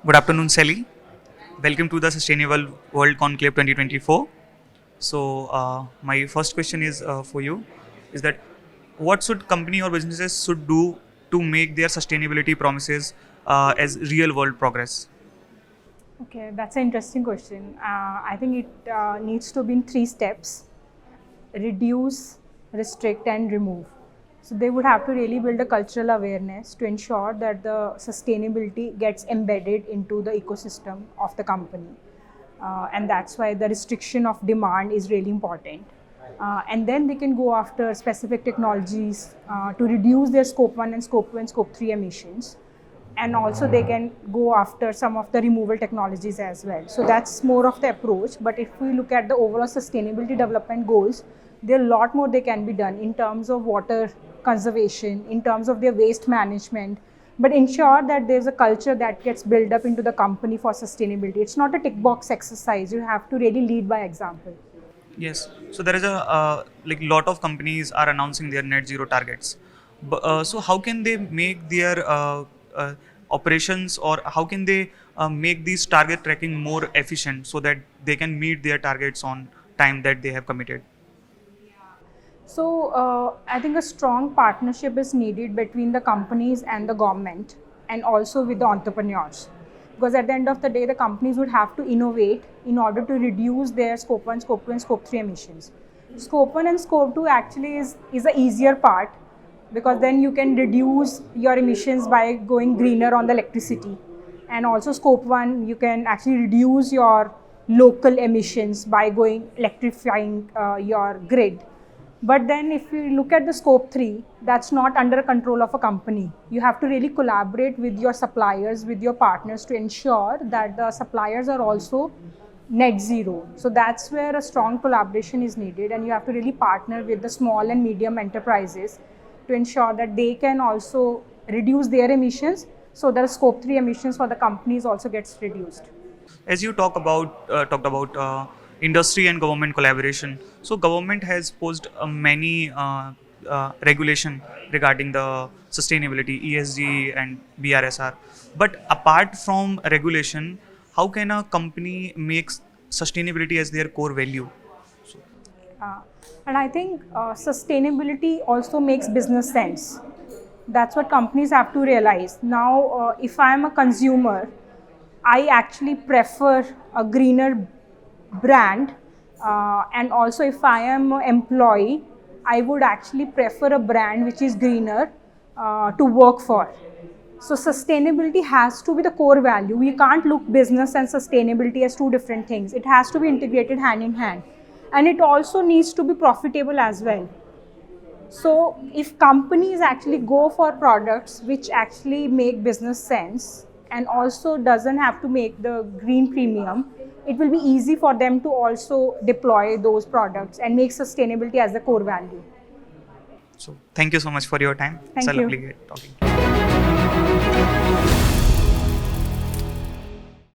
Good afternoon, Shelly. Welcome to the Sustainable World Conclave 2024. My first question is for you, is that what should company or businesses should do to make their sustainability promises as real world progress? Okay, that's an interesting question. I think it needs to be in three steps: reduce, restrict, and remove. So they would have to really build a cultural awareness to ensure that the sustainability gets embedded into the ecosystem of the company. And that's why the restriction of demand is really important. And then they can go after specific technologies to reduce their scope 1 and scope 3 emissions, and also they can go after some of the removal technologies as well. So that's more of the approach. But if we look at the overall sustainability development goals, there are a lot more they can be done in terms of water conservation, in terms of their waste management, but ensure that there's a culture that gets built up into the company for sustainability. It's not a tick box exercise. You have to really lead by example. Yes. So there is a lot of companies are announcing their net zero targets. So how can they make their operations, or how can they make these target tracking more efficient so that they can meet their targets on time that they have committed? So I think a strong partnership is needed between the companies and the government, and also with the entrepreneurs. Because at the end of the day, the companies would have to innovate in order to reduce their scope 1, scope 2, and scope 3 emissions. Scope 1 and scope 2 actually is the easier part, because then you can reduce your emissions by going greener on the electricity. And also scope 1, you can actually reduce your local emissions by going electrifying your grid. But then if you look at the scope 3, that's not under control of a company. You have to really collaborate with your suppliers, with your partners, to ensure that the suppliers are also net zero. So that's where a strong collaboration is needed, and you have to really partner with the small and medium enterprises to ensure that they can also reduce their emissions, so that scope 3 emissions for the companies also gets reduced. As you talked about industry and government collaboration, so government has posed many regulation regarding the sustainability, ESG and BRSR. But apart from regulation, how can a company make sustainability as their core value? Uh, and I think sustainability also makes business sense. That's what companies have to realize. Now, if I am a consumer, I actually prefer a greener brand, and also if I am an employee, I would actually prefer a brand which is greener to work for. So sustainability has to be the core value. We can't look business and sustainability as two different things. It has to be integrated hand in hand, and it also needs to be profitable as well. So if companies actually go for products which actually make business sense and also doesn't have to make the green premium, it will be easy for them to also deploy those products and make sustainability as the core value. So thank you so much for your time. It's Thank a you. lovely talking.